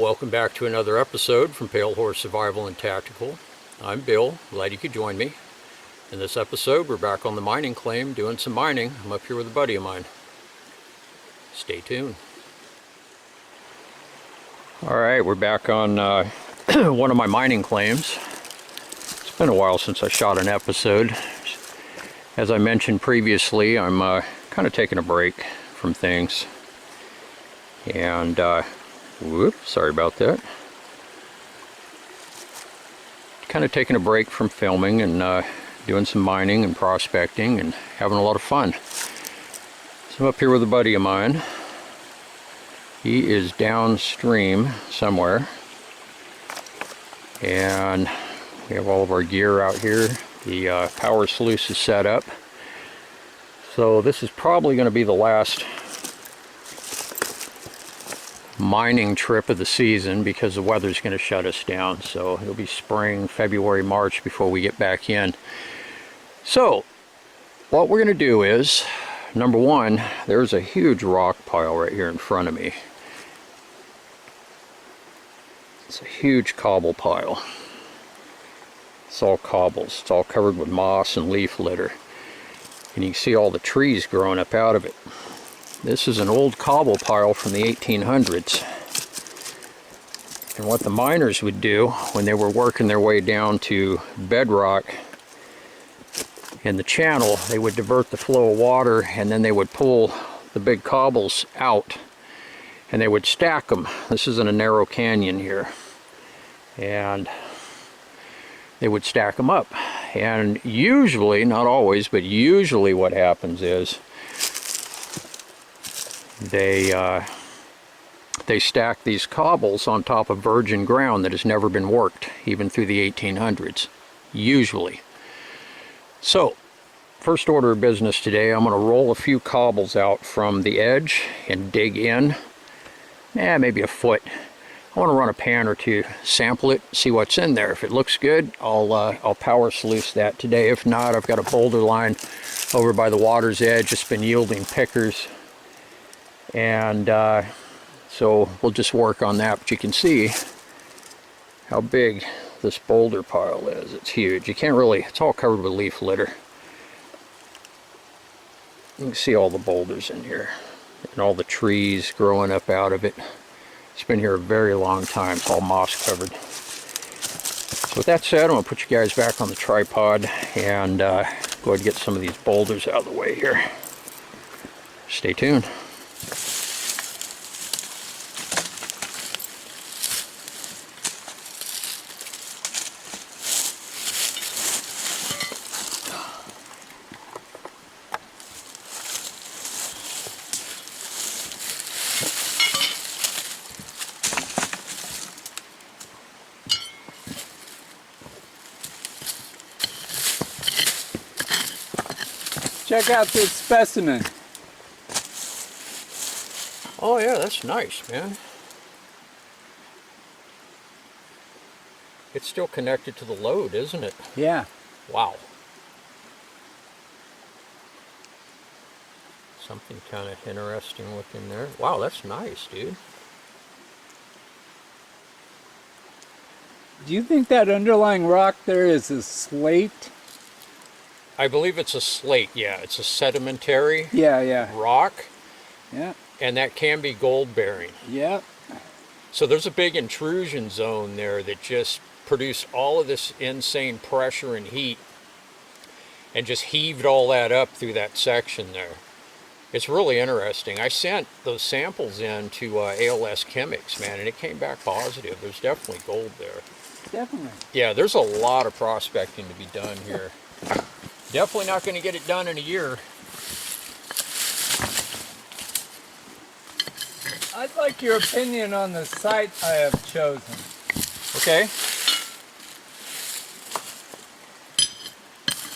welcome back to another episode from Pale Horse Survival and Tactical. I'm Bill, glad you could join me. In this episode, we're back on the mining claim, doing some mining. I'm up here with a buddy of mine. Stay tuned. Alright, we're back on one of my mining claims. It's been a while since I shot an episode. As I mentioned previously, I'm kind of taking a break from things. And, whoops, sorry about that. Kind of taking a break from filming and doing some mining and prospecting and having a lot of fun. So I'm up here with a buddy of mine. He is downstream somewhere. And we have all of our gear out here. The power sluice is set up. So this is probably going to be the last mining trip of the season because the weather's going to shut us down. So it'll be spring, February, March before we get back in. So what we're going to do is, number one, there's a huge rock pile right here in front of me. It's a huge cobble pile. It's all cobbles. It's all covered with moss and leaf litter. And you can see all the trees growing up out of it. This is an old cobble pile from the 1800s. And what the miners would do when they were working their way down to bedrock in the channel, they would divert the flow of water and then they would pull the big cobbles out and they would stack them. This is in a narrow canyon here. And they would stack them up. And usually, not always, but usually what happens is they stack these cobbles on top of virgin ground that has never been worked, even through the 1800s, usually. So, first order of business today, I'm going to roll a few cobbles out from the edge and dig in, maybe a foot. I want to run a pan or two, sample it, see what's in there. If it looks good, I'll power sluice that today. If not, I've got a boulder line over by the water's edge. It's been yielding pickers. And so we'll just work on that. But you can see how big this boulder pile is. It's huge. You can't really, it's all covered with leaf litter. You can see all the boulders in here and all the trees growing up out of it. It's been here a very long time. It's all moss covered. So with that said, I'm going to put you guys back on the tripod and go ahead and get some of these boulders out of the way here. Stay tuned. Check out this specimen. Oh yeah, that's nice, man. It's still connected to the load, isn't it? Yeah. Wow. Something kind of interesting looking there. Wow, that's nice, dude. Do you think that underlying rock there is a slate? I believe it's a slate, yeah. It's a sedimentary rock. Yeah. And that can be gold bearing. Yeah. So there's a big intrusion zone there that just produced all of this insane pressure and heat and just heaved all that up through that section there. It's really interesting. I sent those samples in to ALS Chemics, man, and it came back positive. There's definitely gold there. Definitely. Yeah, there's a lot of prospecting to be done here. Definitely not going to get it done in a year. I'd like your opinion on the site I have chosen. Okay.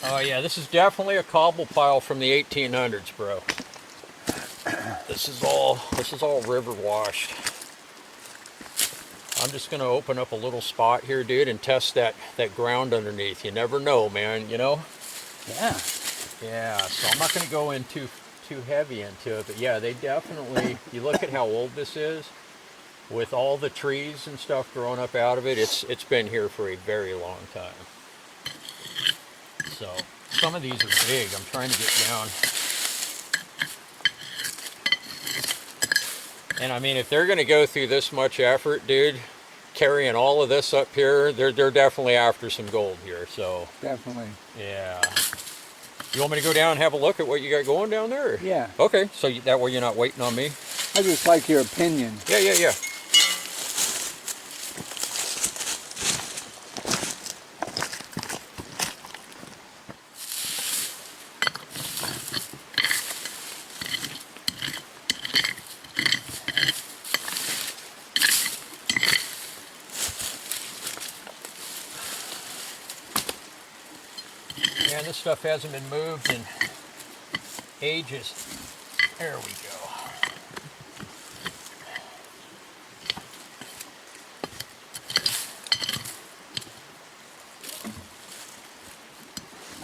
Oh yeah, this is definitely a cobble pile from the 1800s, bro. This is all river washed. I'm just going to open up a little spot here, dude, and test that ground underneath. You never know, man, you know? Yeah. Yeah, so I'm not going to go in too heavy into it, but yeah, they definitely, you look at how old this is, with all the trees and stuff growing up out of it, it's been here for a very long time. So some of these are big. I'm trying to get down. And I mean, if they're going to go through this much effort, dude, carrying all of this up here, they're definitely after some gold here. So Definitely. yeah. You want me to go down and have a look at what you got going down there? Yeah. Okay, so that way you're not waiting on me? I just like your opinion. Yeah. Man, this stuff hasn't been moved in ages. There we go.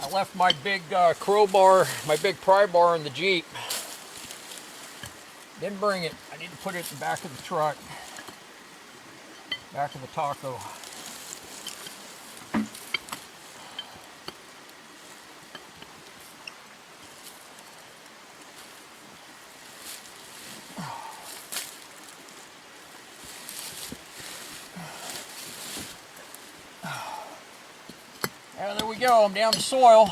I left my big crowbar, my big pry bar in the Jeep. Didn't bring it. I need to put it in the back of the truck. Back of the taco. Yeah, there we go. I'm down to soil.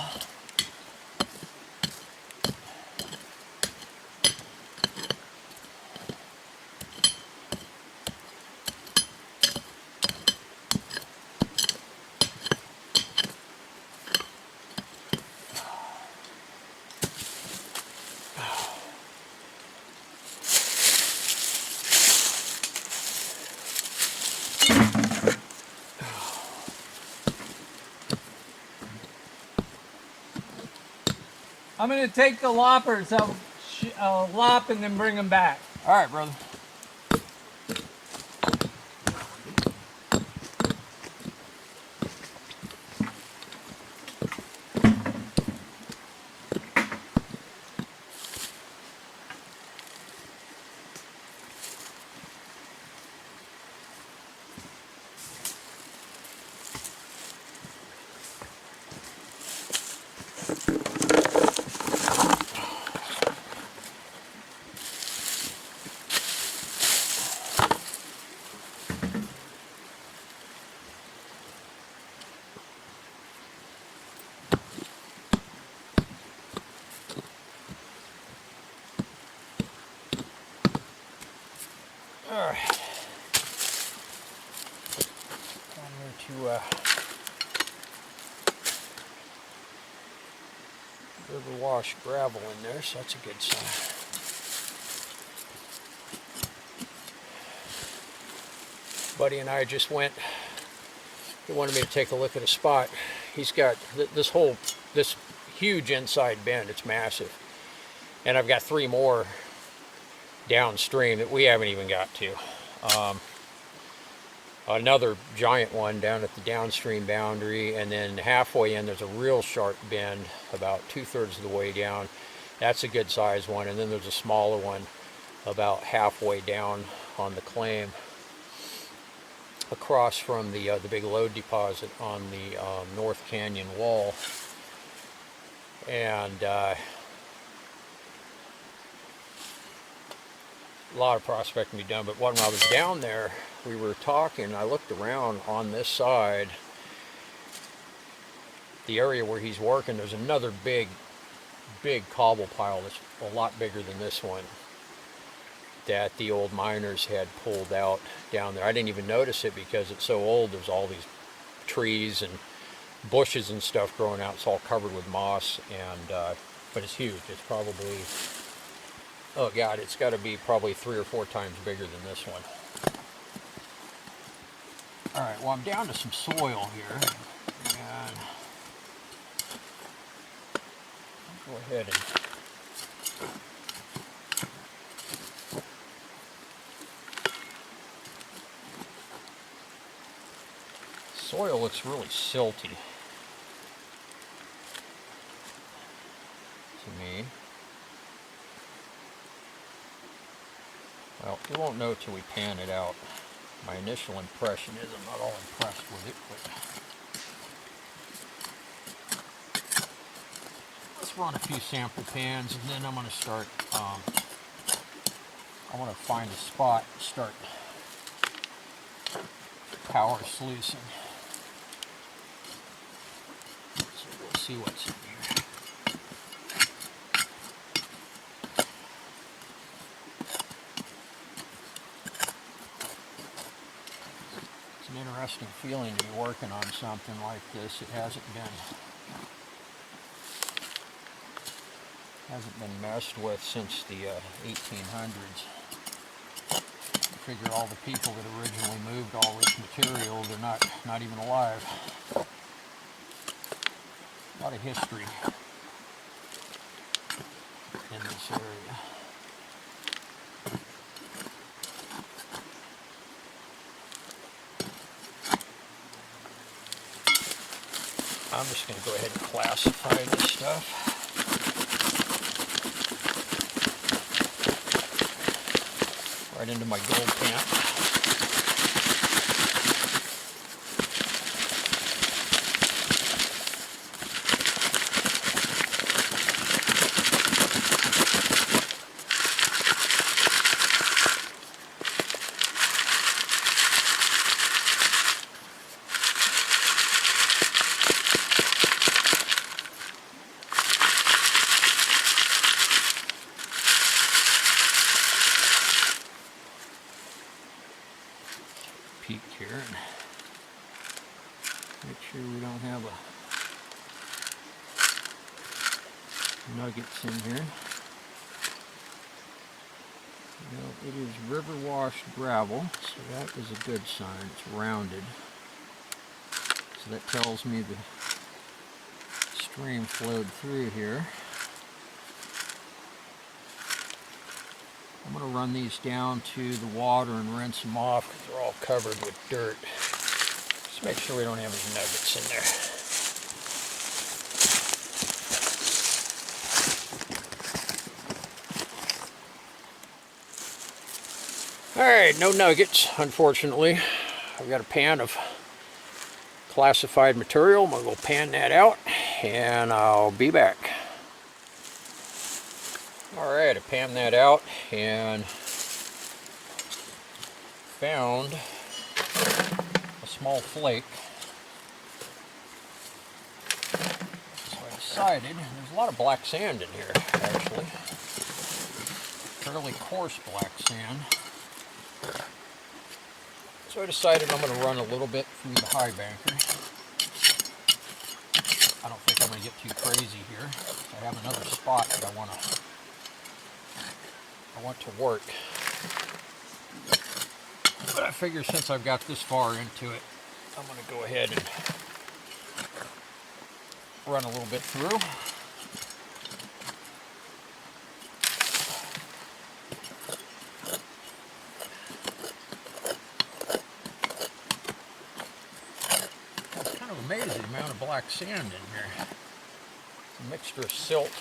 I'm going to take the loppers. I'll lop and then bring them back. All right, brother. All right. I'm going to river wash gravel in there, so that's a good sign. Buddy and I just went. He wanted me to take a look at a spot. He's got this huge inside bend. It's massive, and I've got 3 more downstream that we haven't even got to. Another giant one down at the downstream boundary, and then halfway in there's a real sharp bend about 2/3 of the way down. That's a good size one, and then there's a smaller one about halfway down on the claim across from the big lode deposit on the North Canyon wall. And a lot of prospecting to be done, but when I was down there, we were talking, I looked around on this side, the area where he's working, there's another big cobble pile that's a lot bigger than this one that the old miners had pulled out down there. I didn't even notice it because it's so old. There's all these trees and bushes and stuff growing out. It's all covered with moss, and but it's huge. It's probably, oh God, it's got to be probably 3 or 4 times bigger than this one. All right, well, I'm down to some soil here, and I'll go ahead and soil looks really silty to me. Well, you won't know till we pan it out. My initial impression is I'm not all impressed with it, but let's run a few sample pans, and then I'm going to start, I want to find a spot and start power sluicing. So we'll see what's in here. It's an interesting feeling to be working on something like this. It hasn't been messed with since the 1800s. I figure all the people that originally moved all this material, they're not even alive. A lot of history in this area. I'm just going to go ahead and classify this stuff. Right into my gold pan. Peek here and make sure we don't have nuggets in here. Well, it is river washed gravel, so that is a good sign. It's rounded, so that tells me the stream flowed through here. I'm going to run these down to the water and rinse them off because they're all covered with dirt. Just make sure we don't have any nuggets in there. Alright, no nuggets, unfortunately. I've got a pan of classified material. I'm going to go pan that out and I'll be back. Alright, I panned that out and found a small flake. So I decided, there's a lot of black sand in here actually. Fairly coarse black sand. So I decided I'm going to run a little bit through the high banker. I don't think I'm going to get too crazy here. I have another spot that I want to work. But I figure since I've got this far into it, I'm going to go ahead and run a little bit through. It's kind of amazing the amount of black sand in here. It's a mixture of silt.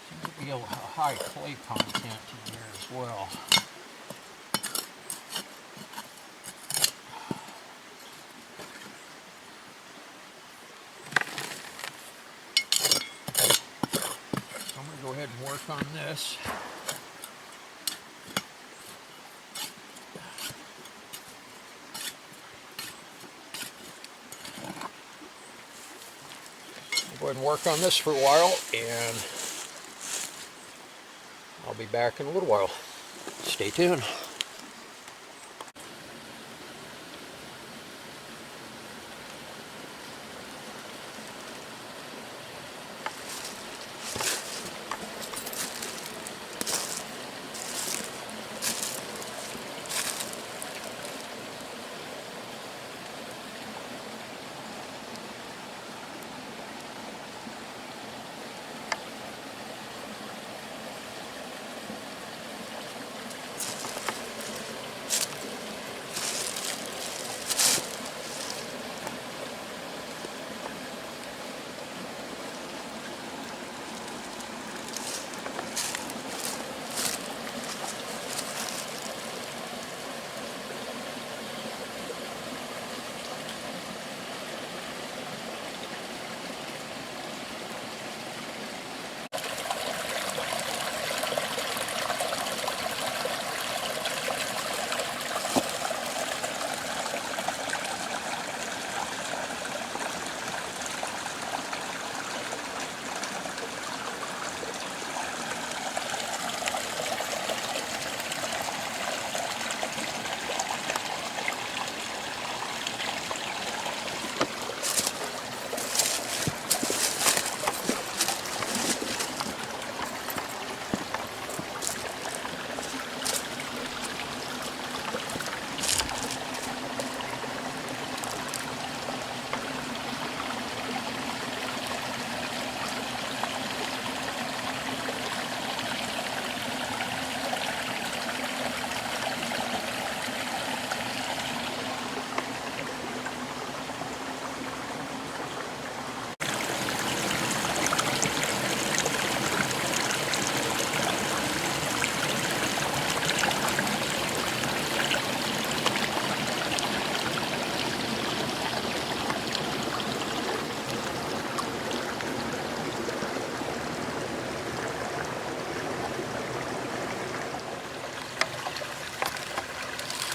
Seems to be a high clay content in here as well. Go ahead and work on this. I'll go ahead and work on this for a while, and I'll be back in a little while. Stay tuned.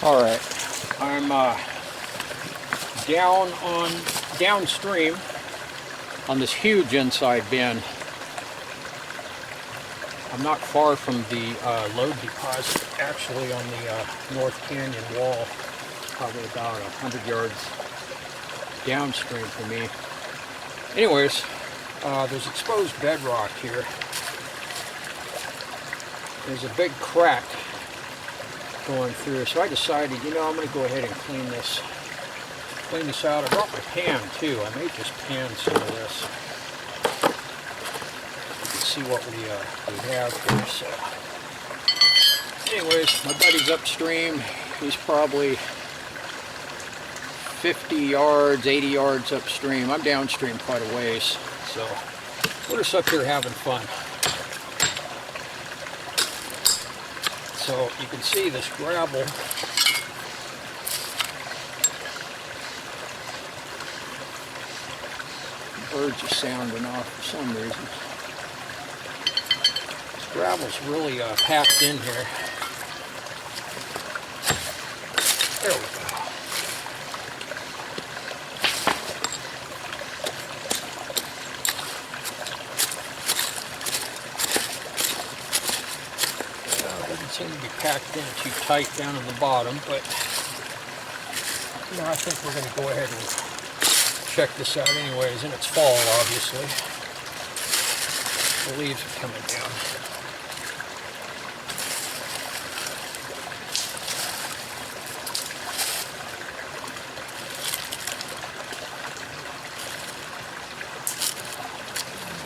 All right, I'm downstream on this huge inside bin. I'm not far from the load deposit, actually on the North Canyon wall, probably about 100 yards downstream from me. Anyways, there's exposed bedrock here. There's a big crack going through, so I decided, you know, I'm going to go ahead and clean this out. I brought my pan too. I may just pan some of this. See what we have here. So, anyways, my buddy's upstream. He's probably 50 yards, 80 yards upstream. I'm downstream quite a ways, so we're just up here having fun. So you can see this gravel. Birds are sounding off for some reason. This gravel's really packed in here. There we go. Doesn't seem to be packed in too tight down in the bottom, but you know, I think we're going to go ahead and check this out anyways, and it's fall, obviously. The leaves are coming down.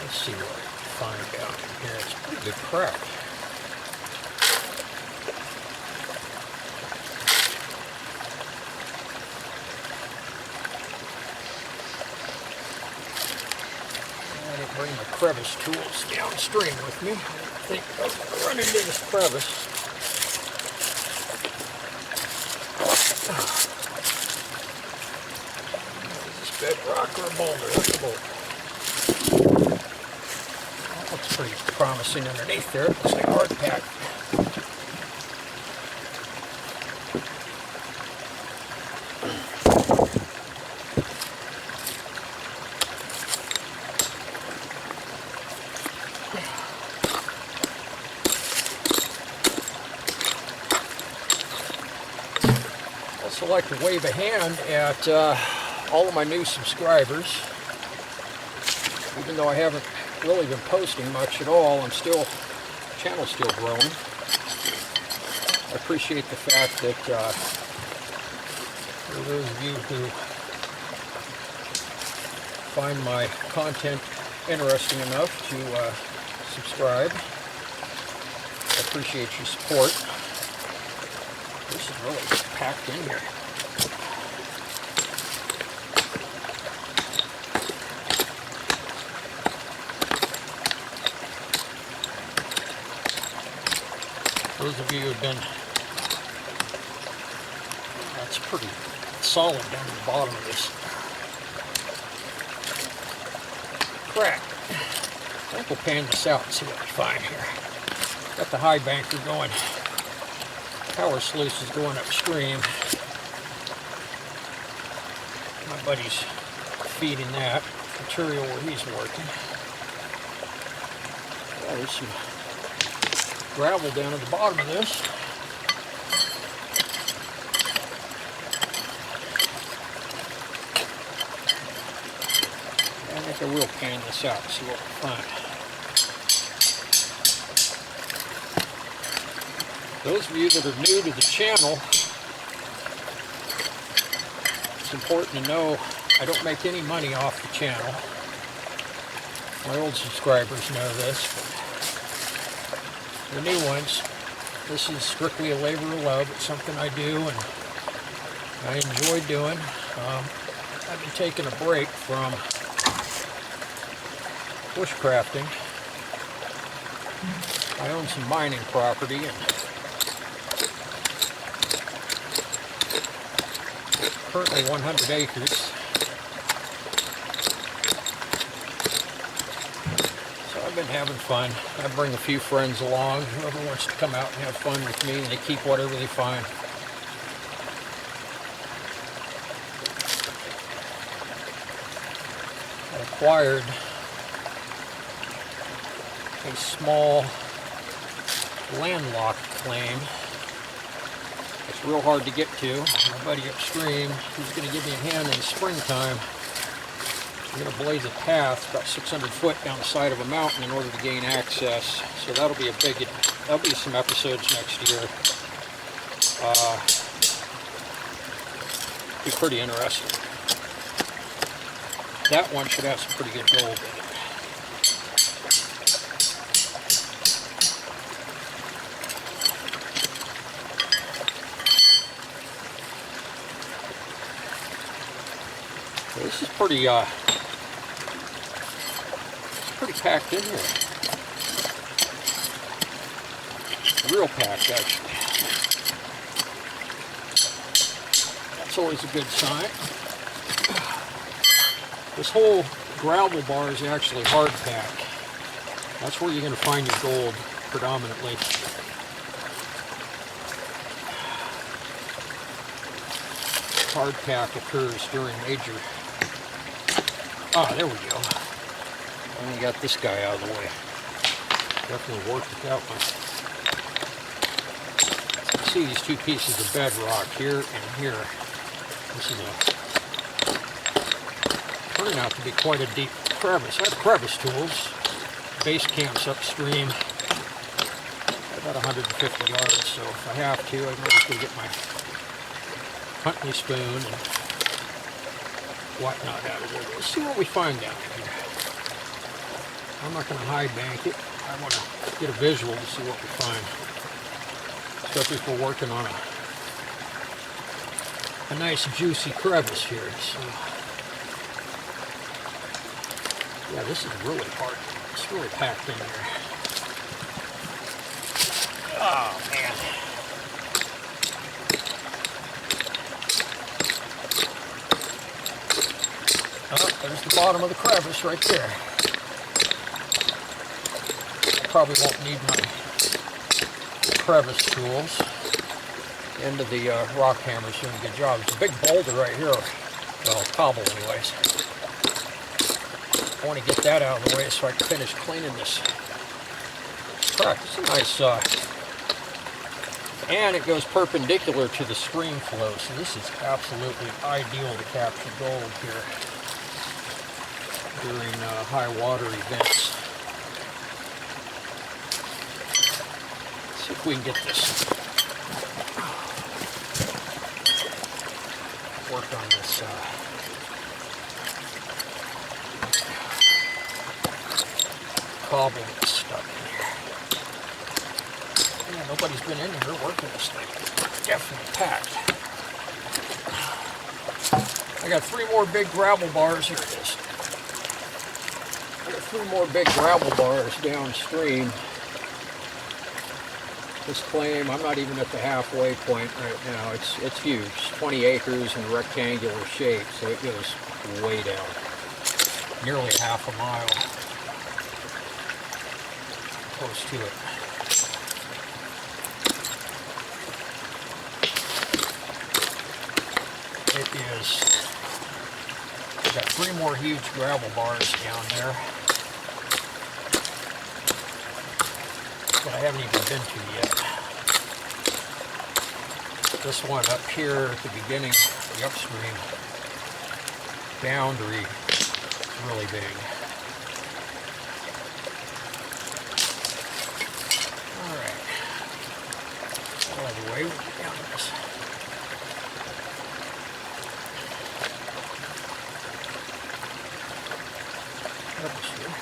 Let's see what we can find down in here. It's a pretty good crack. Bring the crevice tools downstream with me. I think I'll run into this crevice. Is this bedrock or a boulder? That's a boulder. That looks pretty promising underneath there. It looks like hard pack. I'd like to wave a hand at all of my new subscribers. Even though I haven't really been posting much at all, the channel's still growing. I appreciate the fact that for those of you who find my content interesting enough to subscribe, I appreciate your support. This is really packed in here. Those of you who have been, that's pretty solid down at the bottom of this crack. I think we'll pan this out and see what we find here. Got the high banker going. Power sluice is going upstream. My buddy's feeding that material where he's working. Oh, there's some gravel down at the bottom of this. I think I will pan this out and see what we find. Those of you that are new to the channel, it's important to know I don't make any money off the channel. My old subscribers know this, but the new ones, this is strictly a labor of love. It's something I do and I enjoy doing. I've been taking a break from bushcrafting. I own some mining property and currently 100 acres. So I've been having fun. I bring a few friends along, whoever wants to come out and have fun with me, and they keep whatever they find. I acquired a small landlocked claim. It's real hard to get to. My buddy upstream, he's going to give me a hand in the springtime. I'm going to blaze a path about 600 foot down the side of a mountain in order to gain access. So that'll be that'll be some episodes next year. Be pretty interesting. That one should have some pretty good gold in it. This is pretty packed in here. Real packed, actually. That's always a good sign. This whole gravel bar is actually hard pack. That's where you're going to find your gold predominantly. Hard pack occurs during major. Ah, there we go. Only got this guy out of the way. Definitely worked with that one. You see these two pieces of bedrock here and here. This is turning out to be quite a deep crevice. I have crevice tools. Base camp's upstream, about 150 yards. So if I have to, I might just go get my hunting spoon and whatnot out of there. Let's see what we find down here. I'm not going to high bank it. I want to get a visual to see what we find. Especially if we're working on a nice juicy crevice here. So, yeah, this is really hard. It's really packed in here. Oh, man. Oh, there's the bottom of the crevice right there. Probably won't need my crevice tools. The end of the rock hammer's doing a good job. There's a big boulder right here. Well, cobble anyways. I want to get that out of the way so I can finish cleaning this crack. It's a nice, and it goes perpendicular to the stream flow, so this is absolutely ideal to capture gold here during high water events. Let's see if we can get this. Work on this. Cobble gets stuck in here. Yeah, nobody's been in here working this thing. Definitely packed. I got 3 more big gravel bars. Here it is. I got 3 more big gravel bars downstream. This claim, I'm not even at the halfway point right now. It's huge. 20 acres in a rectangular shape, so it goes way down. Nearly half a mile. Close to it. It is. I've got 3 more huge gravel bars down there that I haven't even been to yet. This one up here at the beginning, the upstream boundary, is really big. Alright. Out of the way, we'll get down this. Crevice here.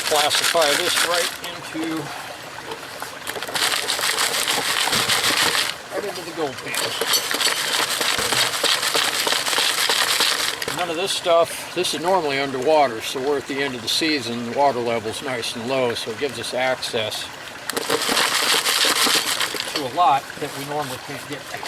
Classify this right into the gold pan. None of this stuff, this is normally underwater, so we're at the end of the season, the water level's nice and low, so it gives us access to a lot that we normally can't get to.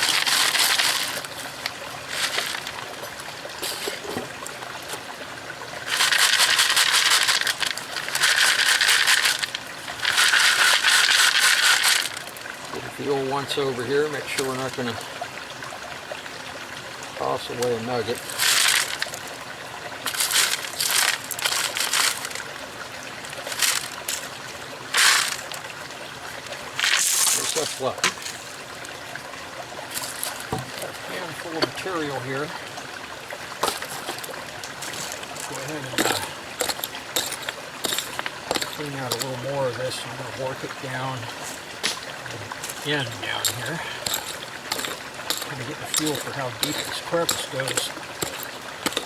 once over here, make sure we're not going to toss away a nugget. There's what's left. Got a pan full of material here. Go ahead and clean out a little more of this. I'm going to work it down the end down here. Kind of get the feel for how deep this crevice goes.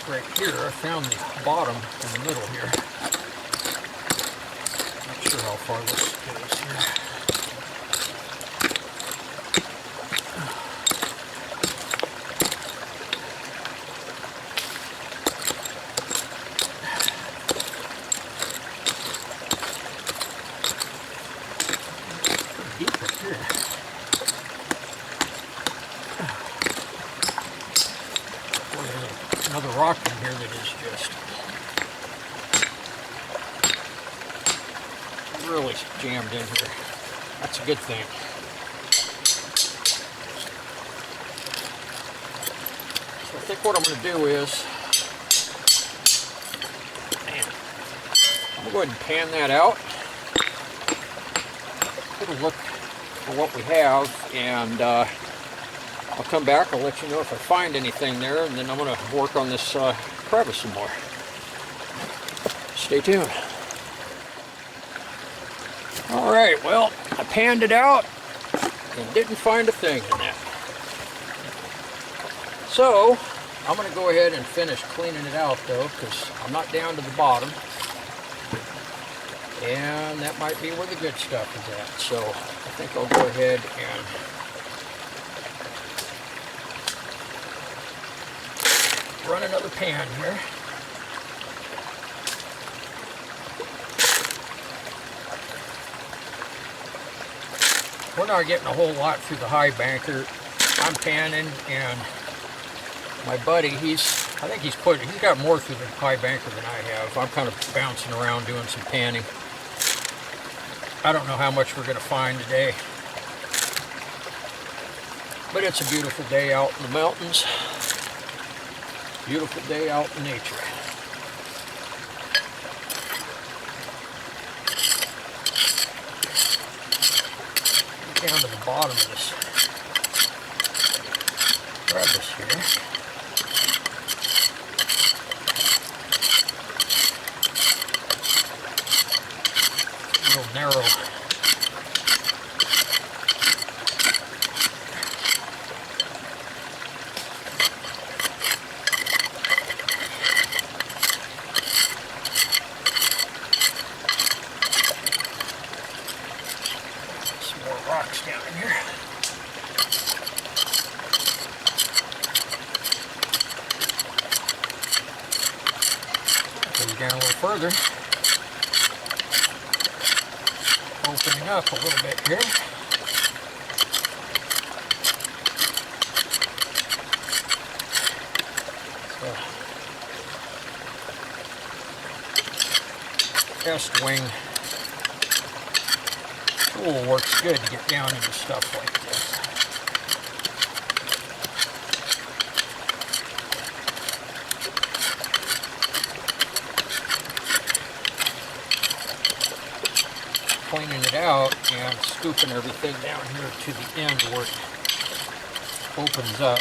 Right here, I found the bottom in the middle here. Not sure how far this goes here. Deep up here. Another rock in here that is just really jammed in here. That's a good thing. So I think what I'm going to do is, I'm going to go ahead and pan that out. Take a look for what we have, and I'll come back, I'll let you know if I find anything there, and then I'm going to work on this crevice some more. Stay tuned. Alright, well, I panned it out and didn't find a thing in that. So, I'm going to go ahead and finish cleaning it out though, because I'm not down to the bottom. And that might be where the good stuff is at. So, I think I'll go ahead and run another pan here. We're not getting a whole lot through the high banker. I'm panning, and my buddy, I think he's got more through the high banker than I have. I'm kind of bouncing around doing some panning. I don't know how much we're going to find today, but it's a beautiful day out in the mountains. Beautiful day out in nature. Get down to the bottom of this crevice here. Real narrow. Rocks down in here. Go down a little further. Opening up a little bit here. So, test wing tool works good to get down into stuff like this. Cleaning it out and scooping everything down here to the end where it opens up.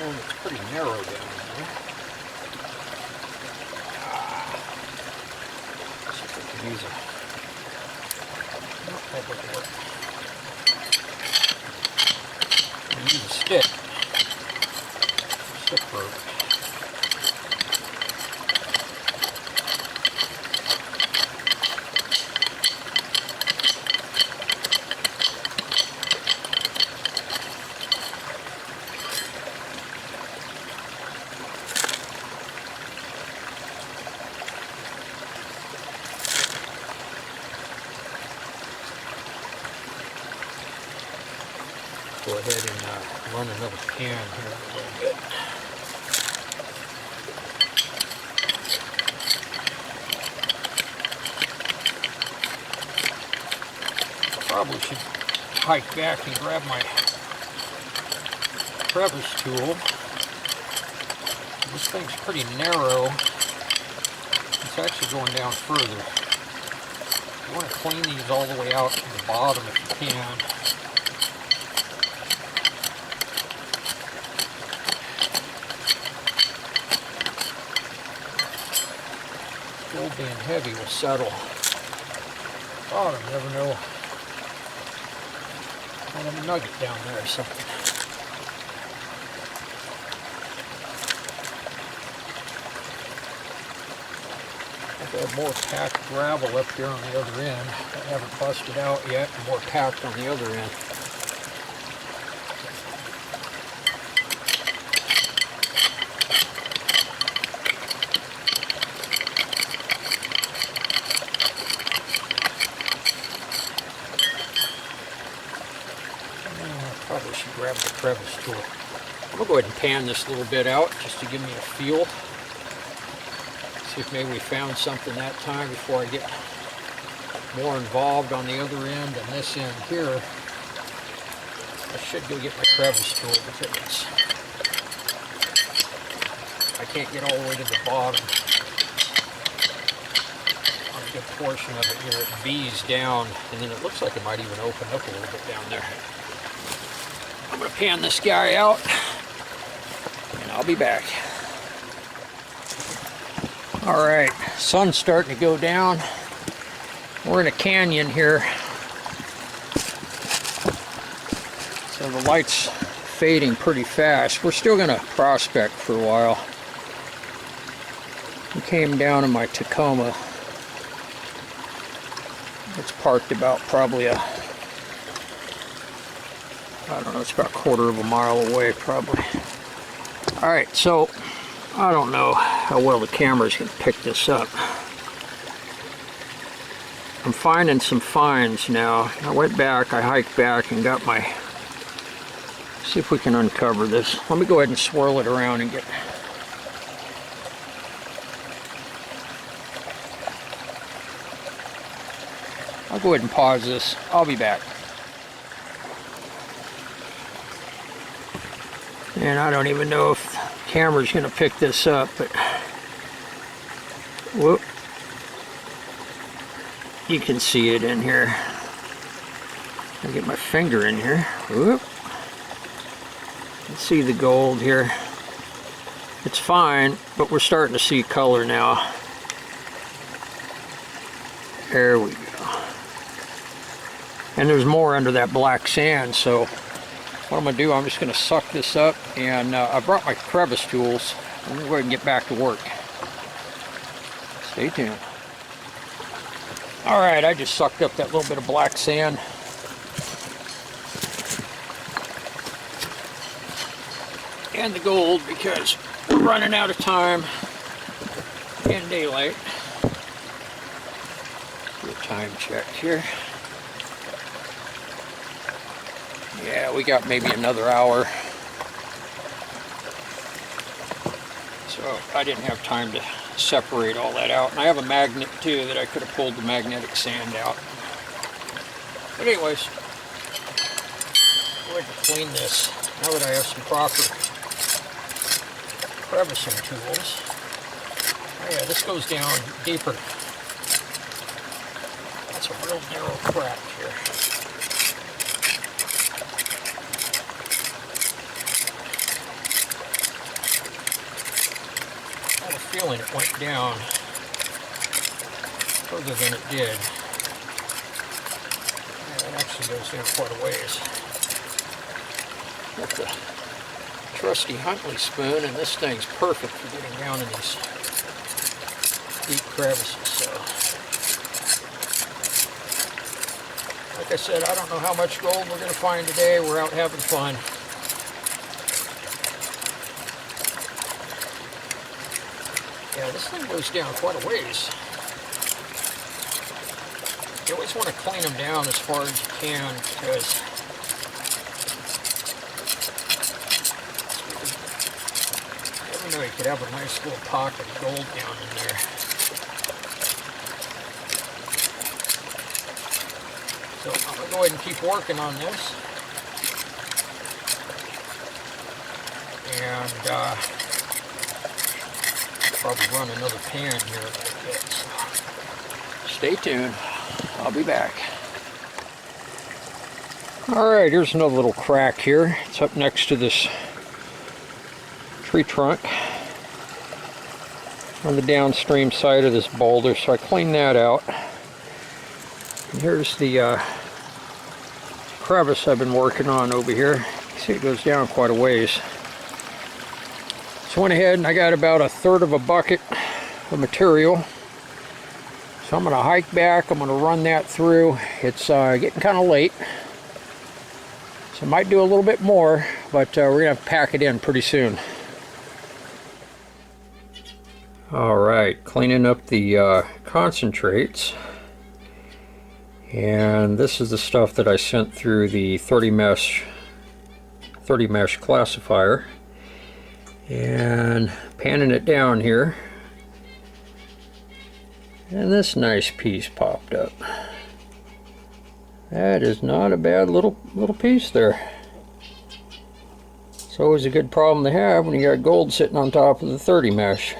It's pretty narrow down there. See if we can use a use a stick. Stick rope. go ahead and run another pan here a little bit. Probably should hike back and grab my crevice tool. This thing's pretty narrow. It's actually going down further. You want to clean these all the way out to the bottom if you can. Gold being heavy will settle. Oh, I never know. Might have a nugget down there or something. I have more packed gravel up here on the other end. I haven't busted out yet. More packed on the other end. Probably should grab the crevice tool. I'm going to go ahead and pan this a little bit out just to give me a feel. See if maybe we found something that time before I get more involved on the other end and this end here. I should go get my crevice tool because I can't get all the way to the bottom. On a good portion of it here, it V's down, and then it looks like it might even open up a little bit down there. I'm going to pan this guy out, and I'll be back. All right, sun's starting to go down. We're in a canyon here. So the light's fading pretty fast. We're still going to prospect for a while. We came down in my Tacoma. It's parked about probably I don't know, it's about a quarter of a mile away probably. All right, so I don't know how well the camera's going to pick this up. I'm finding some finds now. I went back, I hiked back and got my, see if we can uncover this. Let me go ahead and swirl it around and get, I'll go ahead and pause this. I'll be back. And I don't even know if the camera's going to pick this up, but whoop, you can see it in here. I'll get my finger in here. Whoop. Let's see the gold here. It's fine, but we're starting to see color now. There we go. And there's more under that black sand, so what I'm going to do, I'm just going to suck this up, and I brought my crevice tools. I'm going to go ahead and get back to work. Stay tuned. Alright, I just sucked up that little bit of black sand. And the gold, because we're running out of time and daylight. Do a time check here. Yeah, we got maybe another hour. So I didn't have time to separate all that out. And I have a magnet too that I could have pulled the magnetic sand out. But anyways, I'd like to clean this now that I have some proper crevicing tools. Oh yeah, this goes down deeper. That's a real narrow crack here. I had a feeling it went down further than it did. Yeah, it actually goes down quite a ways. Got the trusty Huntley spoon, and this thing's perfect for getting down in these deep crevices. So, like I said, I don't know how much gold we're going to find today. We're out having fun. Yeah, this thing goes down quite a ways. You always want to clean them down as far as you can, because know you could have a nice little pocket of gold down in there. So I'm going to go ahead and keep working on this. And probably run another pan here in a little bit. So stay tuned. I'll be back. Alright, here's another little crack here. It's up next to this tree trunk on the downstream side of this boulder, so I cleaned that out. And here's the crevice I've been working on over here. You see it goes down quite a ways. So I went ahead and I got about 1/3 of a bucket of material. So I'm going to hike back, I'm going to run that through. It's getting kind of late. So I might do a little bit more, but we're going to have to pack it in pretty soon. Alright, cleaning up the concentrates. And this is the stuff that I sent through the 30 mesh classifier. And panning it down here. And this nice piece popped up. That is not a bad little piece there. It's always a good problem to have when you got gold sitting on top of the 30 mesh.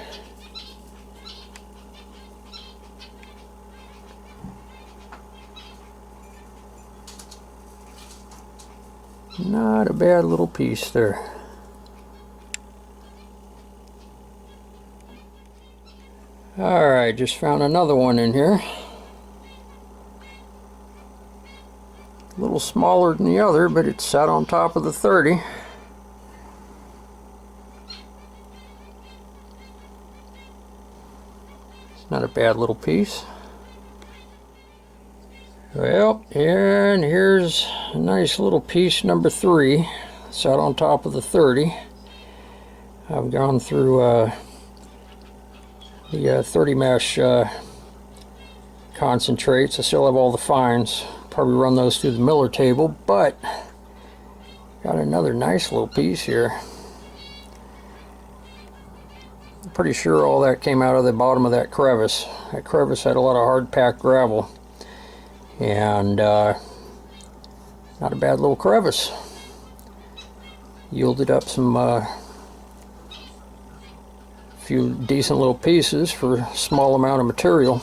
Not a bad little piece there. Alright, just found another one in here. A little smaller than the other, but it sat on top of the 30. It's not a bad little piece. Well, and here's a nice little piece, number 3. Sat on top of the 30. I've gone through the 30 mesh concentrates. I still have all the fines. Probably run those through the miller table, but got another nice little piece here. I'm pretty sure all that came out of the bottom of that crevice. That crevice had a lot of hard packed gravel, and not a bad little crevice. Yielded up some few decent little pieces for a small amount of material.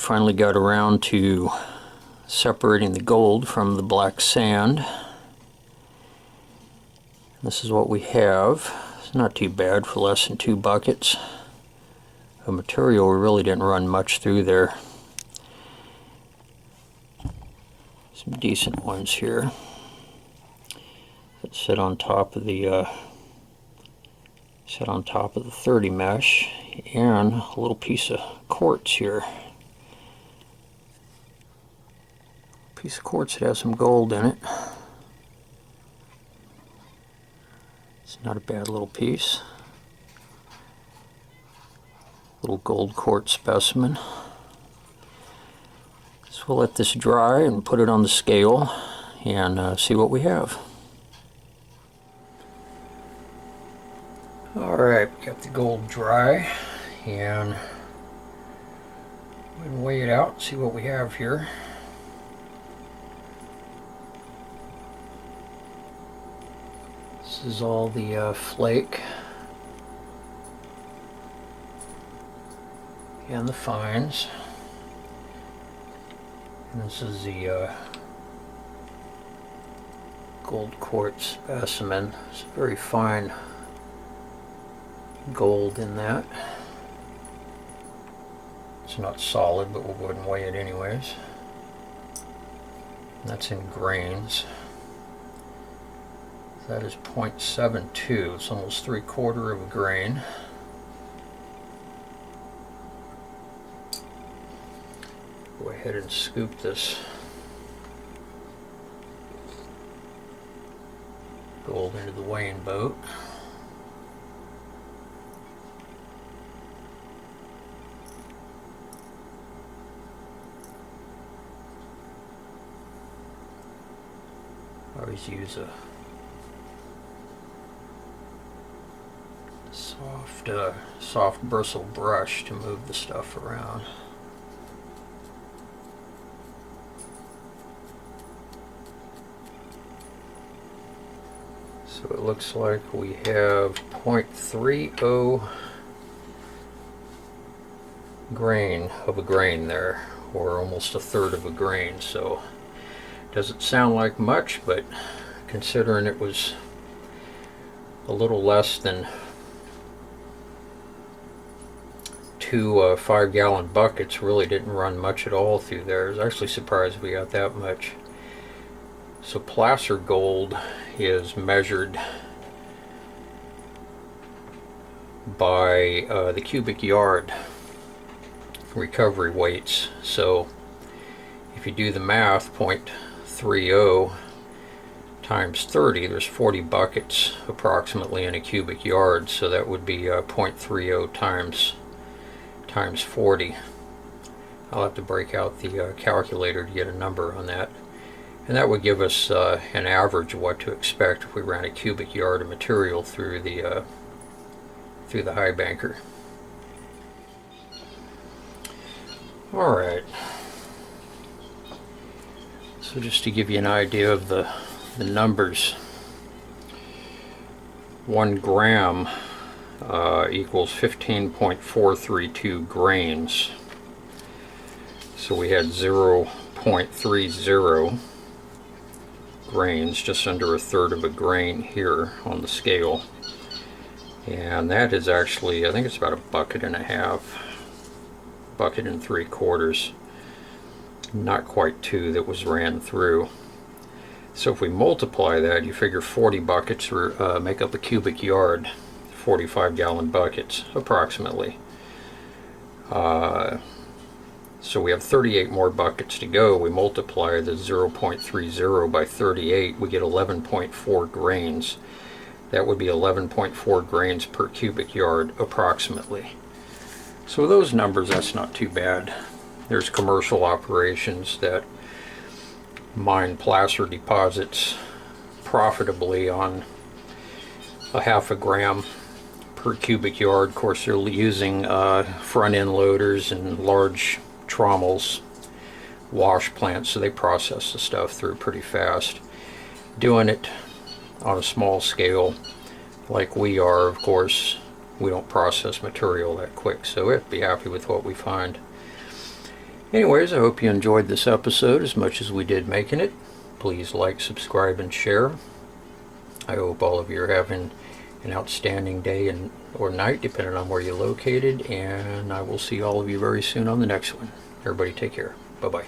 finally got around to separating the gold from the black sand. This is what we have. It's not too bad for less than 2 buckets of material. We really didn't run much through there. Some decent ones here that sit on top of the 30 mesh, and a little piece of quartz here. Piece of quartz that has some gold in it. It's not a bad little piece. Little gold quartz specimen. So we'll let this dry and put it on the scale and see what we have. Alright, got the gold dry, and we'll weigh it out, see what we have here. This is all the flake and the fines. And this is the gold quartz specimen. It's very fine gold in that. It's not solid, but we'll go ahead and weigh it anyways. And that's in grains. That is 0.72. It's almost 3/4 of a grain. Go ahead and scoop this gold into the weighing boat. I always use a soft bristle brush to move the stuff around. So it looks like we have 0.30 grain of a grain there, or almost 1/3 of a grain. So doesn't sound like much, but considering it was a little less than 2 5-gallon buckets, really didn't run much at all through there. I was actually surprised we got that much. So placer gold is measured by the cubic yard recovery weights. So if you do the math, 0.30 times 30, there's 40 buckets approximately in a cubic yard. So that would be 0.30 times 40. I'll have to break out the calculator to get a number on that. And that would give us an average of what to expect if we ran a cubic yard of material through the high banker. All right. So just to give you an idea of the numbers, 1 gram equals 15.432 grains. So we had 0.30 grains, just under 1/3 of a grain here on the scale. And that is actually, I think it's about 1.5 buckets, 1 3/4, not quite 2 that was ran through. So if we multiply that, you figure 40 buckets make up a cubic yard, 45-gallon buckets approximately. So we have 38 more buckets to go. We multiply the 0.30 by 38, we get 11.4 grains. That would be 11.4 grains per cubic yard approximately. So with those numbers, that's not too bad. There's commercial operations that mine placer deposits profitably on a 0.5 gram per cubic yard. Of course, they're using front end loaders and large trommels, wash plants, so they process the stuff through pretty fast. Doing it on a small scale like we are, of course, we don't process material that quick, so we have to be happy with what we find. Anyways, I hope you enjoyed this episode as much as we did making it. Please like, subscribe, and share. I hope all of you are having an outstanding day or night, depending on where you're located, and I will see all of you very soon on the next one. Everybody take care. Bye-bye.